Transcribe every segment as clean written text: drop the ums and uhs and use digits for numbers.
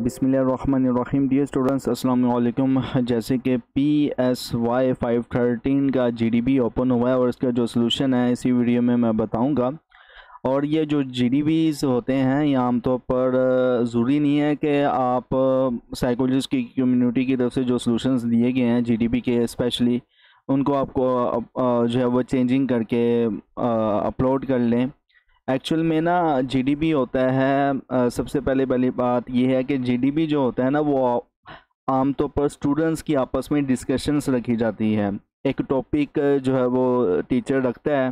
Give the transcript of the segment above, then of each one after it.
बिस्मिल्लाहिर्रहमानिर्रहीम। Dear students, अस्सलाम वालेकुम। जैसे कि PSY 513 का GDB ओपन हुआ है और इसका जो सलूशन है इसी वीडियो में मैं बताऊंगा। और ये जो GDBs होते हैं ये आमतौर पर ज़रूरी नहीं है कि आप साइकोलॉजिस्ट की कम्युनिटी की तरफ से जो सलूशंस दिए गए हैं GDB के स्पेशली उनको आपको जो है वो चेंजिंग करके अपलोड कर लें। एक्चुअल में ना GDB होता है, सबसे पहली बात यह है कि GDB जो होता है ना वो आमतौर पर स्टूडेंट्स की आपस में डिस्कशंस रखी जाती है। एक टॉपिक जो है वो टीचर रखता है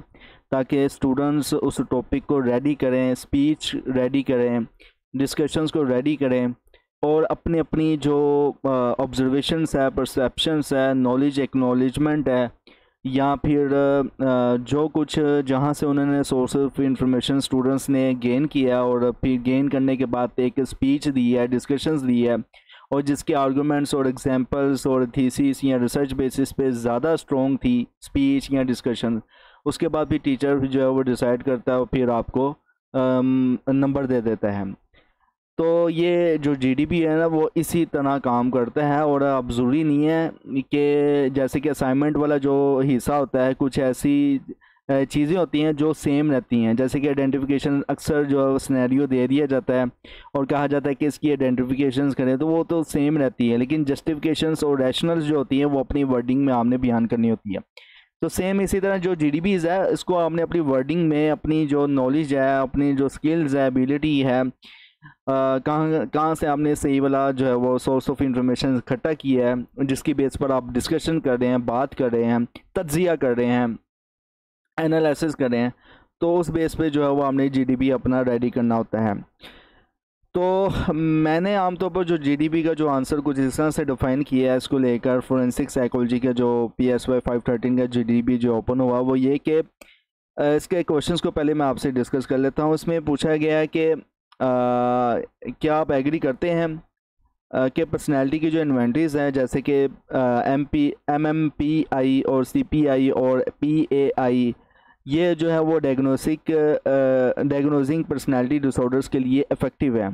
ताकि स्टूडेंट्स उस टॉपिक को रेडी करें, स्पीच रेडी करें, डिस्कशंस को रेडी करें और अपनी अपनी जो ऑब्जर्वेशंस है, परसेप्शंस है, नॉलेज एक्नॉलेजमेंट है या फिर जो कुछ जहाँ से उन्होंने सोर्स ऑफ इंफॉर्मेशन स्टूडेंट्स ने गेन किया और फिर गेन करने के बाद एक स्पीच दी है, डिस्कशंस दी है और जिसके आर्गूमेंट्स और एग्जांपल्स और थीसिस या रिसर्च बेसिस पे ज़्यादा स्ट्रॉन्ग थी स्पीच या डिस्कशन, उसके बाद भी टीचर जो है वो डिसाइड करता है और फिर आपको नंबर दे देता है। तो ये जो GDB है ना वो इसी तरह काम करता है। और अब ज़रूरी नहीं है कि जैसे कि असाइनमेंट वाला जो हिस्सा होता है कुछ ऐसी चीज़ें होती हैं जो सेम रहती हैं, जैसे कि आइडेंटिफिकेशन अक्सर जो सिनेरियो दे दिया जाता है और कहा जाता है कि इसकी आइडेंटिफिकेशंस करें तो वो तो सेम रहती है, लेकिन जस्टिफिकेशंस और रैशनल्स जो होती हैं वो अपनी वर्डिंग में आपने बयान करनी होती है। तो सेम इसी तरह जो GDBs है इसको आपने अपनी वर्डिंग में अपनी जो नॉलेज है, अपनी जो स्किल्स है, एबिलिटी है, कहाँ से आपने सही वाला जो है वो सोर्स ऑफ इंफॉर्मेशन इकट्ठा किया है जिसकी बेस पर आप डिस्कशन कर रहे हैं, बात कर रहे हैं, तज्जिया कर रहे हैं, एनालिसिस कर रहे हैं, तो उस बेस पे जो है वो आपने GDB अपना रेडी करना होता है। तो मैंने आमतौर पर जो GDB का जो आंसर कुछ इस तरह से डिफाइन किया है इसको लेकर फोरेंसिक साइकोलॉजी का जो PSY 513 का GDB जो ओपन हुआ वो ये कि इसके क्वेश्चंस को पहले मैं आपसे डिस्कस कर लेता हूँ। इसमें पूछा गया है कि क्या आप एग्री करते हैं कि पर्सनैलिटी की जो इन्वेंटरीज हैं जैसे कि MMPI और CPI और PAI ये जो है वो डायग्नोजिंग पर्सनैलिटी डिसऑर्डर्स के लिए इफ़ेक्टिव है।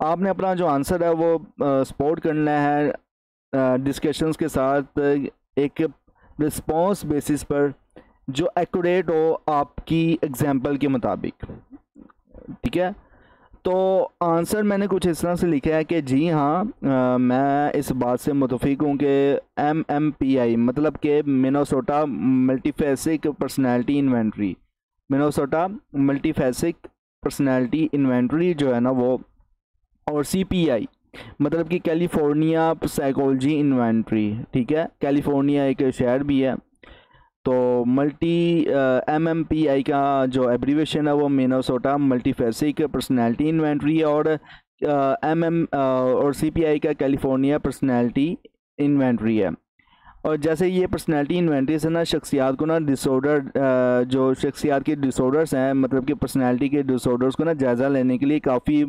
आपने अपना जो आंसर है वो सपोर्ट करना है डिस्कशंस के साथ एक रिस्पॉन्स बेसिस पर जो एक्यूरेट हो आपकी एग्जांपल के मुताबिक, ठीक है। तो आंसर मैंने कुछ इस तरह से लिखा है कि जी हाँ, मैं इस बात से मुतफिक हूँ कि MMPI मतलब कि Minnesota Multiphasic Personality Inventory, Minnesota Multiphasic Personality Inventory जो है ना वो, और CPI मतलब कि कैलिफोर्निया साइकोलॉजी इन्वेंट्री, ठीक है। कैलिफोर्निया एक शहर भी है। तो MMPI का जो एब्रीवेशन है वो मिनेसोटा मल्टीफेसिक पर्सनैलिटी इन्वेंट्री और और CPI का कैलिफोर्निया पर्सनैलिटी इन्वेंट्री है। और जैसे ये पर्सनैलिटी इन्वेंट्री से ना शख्सियात को ना डिसऑर्डर जो शख्सियात के डिसऑर्डर्स हैं मतलब कि पर्सनैलिटी के डिसऑर्डर्स को ना जायज़ा लेने के लिए काफ़ी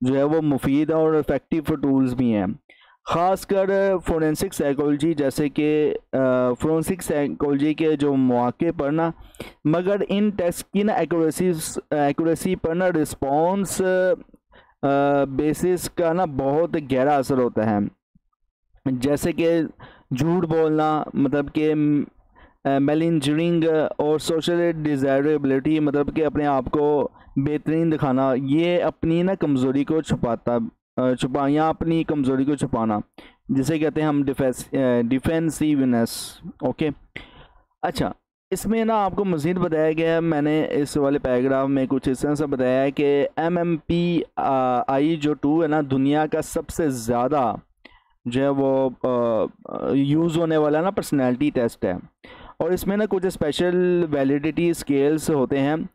जो है वो मुफीद और इफ़ेक्टिव टूल्स भी हैं। ख़ासकर फोरेंसिक साइकोलॉजी जैसे कि फोरेंसिक साइकोलॉजी के जो मौके पर ना, मगर इन टेस्ट की ना एक्यूरेसी पर ना रिस्पॉन्स बेसिस का ना बहुत गहरा असर होता है। जैसे कि झूठ बोलना मतलब कि मेलिंजरिंग और सोशल डिज़ायरेबिलिटी मतलब कि अपने आप को बेहतरीन दिखाना, ये अपनी ना कमज़ोरी को छुपाना, अपनी कमज़ोरी को छुपाना जिसे कहते हैं हम डिफेंसिवनेस। ओके, अच्छा, इसमें ना आपको मज़ीद बताया गया है, मैंने इस वाले पैराग्राफ में कुछ इस तरह से बताया है कि MMPI जो 2 है ना दुनिया का सबसे ज़्यादा जो है वो यूज़ होने वाला ना पर्सनैलिटी टेस्ट है। और इसमें ना कुछ स्पेशल वैलिडिटी स्केल्स होते हैं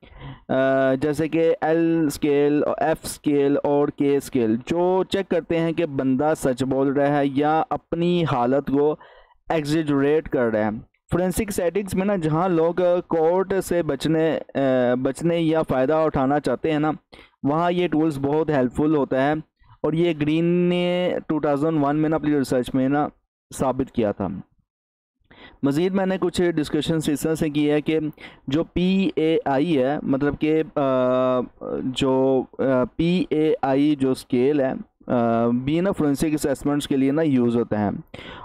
जैसे कि L स्केल, F स्केल और K स्केल जो चेक करते हैं कि बंदा सच बोल रहा है या अपनी हालत को एग्जेजरेट कर रहा है। फोरेंसिक सेटिंग्स में ना जहां लोग कोर्ट से बचने या फ़ायदा उठाना चाहते हैं ना वहां ये टूल्स बहुत हेल्पफुल होता है। और ये ग्रीन ने 2001 में ना अपनी रिसर्च में ना साबित किया था। मज़ीद मैंने कुछ डिस्कशन इस तरह से की है कि जो PAI है मतलब कि जो PAI जो स्केल है भी ना फोरेंसिक असेसमेंट्स के लिए ना यूज़ होते हैं।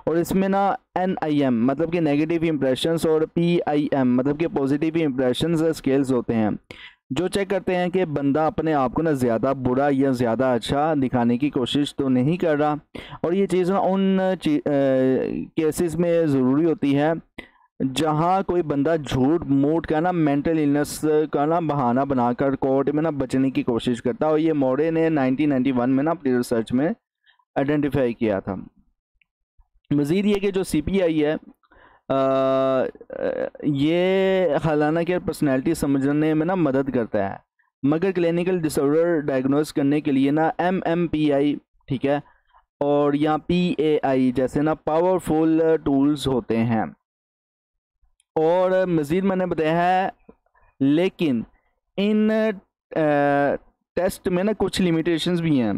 और इसमें ना NIM मतलब कि नेगेटिव इंप्रेशंस और PIM मतलब कि पॉजिटिव इंप्रेशंस स्केल्स होते हैं, जो चेक करते हैं कि बंदा अपने आप को ना ज़्यादा बुरा या ज़्यादा अच्छा दिखाने की कोशिश तो नहीं कर रहा। और ये चीज़ ना उन केसेस में ज़रूरी होती है जहाँ कोई बंदा झूठ मूठ का ना मेंटल इलनेस का ना बहाना बनाकर कोर्ट में ना बचने की कोशिश करता है। और ये मोरे ने 1991 में ना अपनी रिसर्च में आइडेंटिफाई किया था। मज़ीद ये कि जो CPI है ये हलाना के पर्सनैलिटी समझने में ना मदद करता है, मगर क्लिनिकल डिसऑर्डर डायग्नोस करने के लिए ना MMPI, ठीक है, और यहाँ PAI जैसे ना पावरफुल टूल्स होते हैं। और मज़ीद मैंने बताया है, लेकिन इन टेस्ट में ना कुछ लिमिटेशंस भी हैं।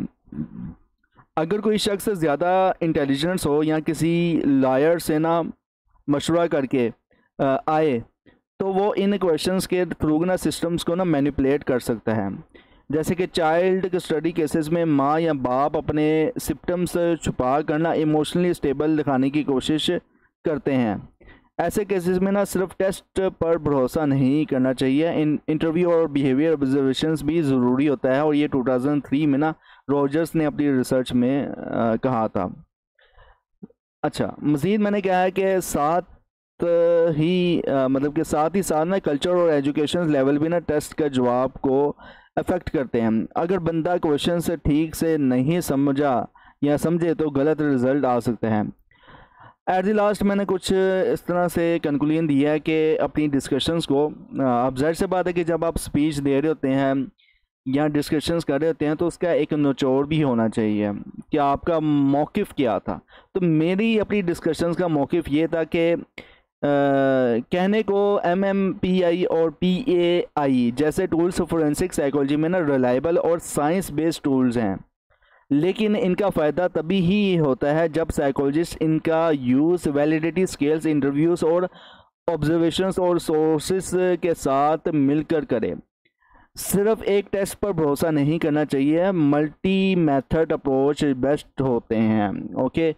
अगर कोई शख्स ज़्यादा इंटेलिजेंस हो या किसी लॉयर से ना मशवरा करके आए, तो वो इन क्वेश्चंस के थ्रू ना सिस्टम्स को ना मैनिपुलेट कर सकता है। जैसे कि चाइल्ड कस्टडी केसेस में माँ या बाप अपने सिम्टम्स छुपा कर ना इमोशनली स्टेबल दिखाने की कोशिश करते हैं। ऐसे केसेस में ना सिर्फ टेस्ट पर भरोसा नहीं करना चाहिए, इंटरव्यू और बिहेवियर ऑब्जर्वेशंस भी ज़रूरी होता है। और ये 2003 में ना रॉजर्स ने अपनी रिसर्च में कहा था। अच्छा, मज़ीद मैंने कहा है कि साथ ही साथ ना कल्चर और एजुकेशन लेवल भी ना टेस्ट का जवाब को अफेक्ट करते हैं। अगर बंदा क्वेश्चन से ठीक से नहीं समझा या समझे तो गलत रिजल्ट आ सकते हैं। एट द लास्ट मैंने कुछ इस तरह से कंक्लूजन दिया है कि अपनी डिस्कशंस को, अब ज़ाहिर सी बात है कि जब आप स्पीच दे रहे होते हैं या डिस्कशंस कर रहे होते हैं तो उसका एक निचोड़ भी होना चाहिए कि आपका मौक़िफ़ क्या था। तो मेरी अपनी डिस्कशंस का मौक़िफ़ ये था कि कहने को MMPI और PAI जैसे टूल्स फोरेंसिक साइकोलॉजी में ना रिलायबल और साइंस बेस्ड टूल्स हैं, लेकिन इनका फ़ायदा तभी ही होता है जब साइकोलॉजिस्ट इनका यूज़ वैलिडिटी स्केल्स, इंटरव्यूज़ और ऑब्जर्वेशंस और सोर्सेस के साथ मिलकर करें। सिर्फ एक टेस्ट पर भरोसा नहीं करना चाहिए, मल्टी मेथड अप्रोच बेस्ट होते हैं। ओके,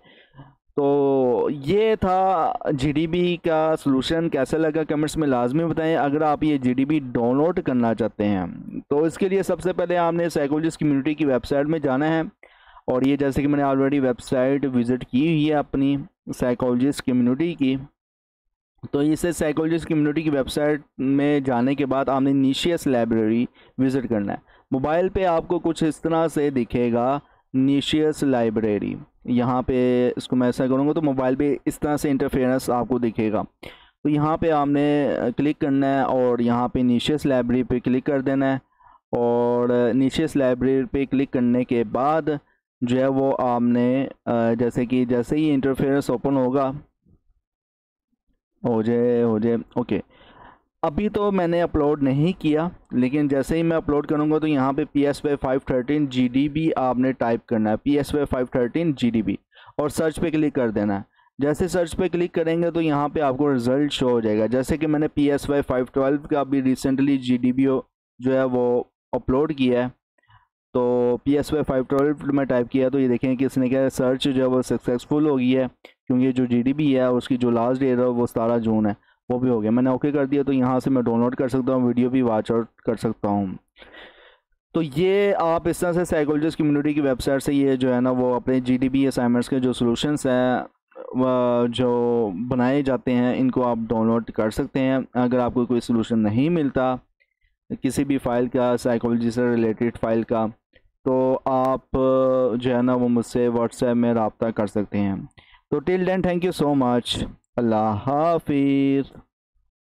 तो ये था GDB का सलूशन। कैसा लगा कमेंट्स में लाजमी बताएं। अगर आप ये GDB डाउनलोड करना चाहते हैं तो इसके लिए सबसे पहले आपने साइकोलॉजिस्ट कम्युनिटी की वेबसाइट में जाना है। और ये जैसे कि मैंने ऑलरेडी वेबसाइट विज़िट की हुई है अपनी साइकोलॉजिस्ट कम्युनिटी की, तो इसे साइकोलॉजिस्ट कम्युनिटी की वेबसाइट में जाने के बाद आपने निशियस लाइब्रेरी विज़िट करना है। मोबाइल पे आपको कुछ इस तरह से दिखेगा निशियस लाइब्रेरी। यहाँ पे इसको मैं ऐसा करूँगा तो मोबाइल पे इस तरह से इंटरफेरेंस आपको दिखेगा। तो यहाँ पे आपने क्लिक करना है और यहाँ पे निशियस लाइब्रेरी पे क्लिक कर देना है। और निशियस लाइब्रेरी पे क्लिक करने के बाद जो है वो आपने जैसे ही इंटरफेरेंस ओपन होगा, हो जाए ओके। अभी तो मैंने अपलोड नहीं किया, लेकिन जैसे ही मैं अपलोड करूँगा तो यहाँ पे PSY 513 GDB आपने टाइप करना है, PSY 513 GDB, और सर्च पे क्लिक कर देना है। जैसे सर्च पे क्लिक करेंगे तो यहाँ पे आपको रिज़ल्ट शो हो जाएगा। जैसे कि मैंने PSY 512 का भी रिसेंटली GDB जो है वो अपलोड किया है, तो PSY 512 में टाइप किया तो ये देखें कि इसने क्या सर्च जो है वो सक्सेसफुल हो गई है, क्योंकि जो GDB है उसकी जो लास्ट डेट है वो 17 जून है, वो भी हो गया। मैंने ओके कर दिया तो यहाँ से मैं डाउनलोड कर सकता हूँ, वीडियो भी वॉच आउट कर सकता हूँ। तो ये आप इस तरह से साइकोलॉजिस्ट कम्युनिटी की वेबसाइट से ये जो है ना वो अपने GDB असाइनमेंट्स के जो सॉल्यूशंस हैं जो बनाए जाते हैं इनको आप डाउनलोड कर सकते हैं। अगर आपको कोई सॉल्यूशन नहीं मिलता किसी भी फ़ाइल का, साइकोलॉजी से रिलेटेड फ़ाइल का, तो आप जो है ना वो मुझसे व्हाट्सएप में रब्ता कर सकते हैं। तो till then thank you so much. अल्लाह हाफिज़।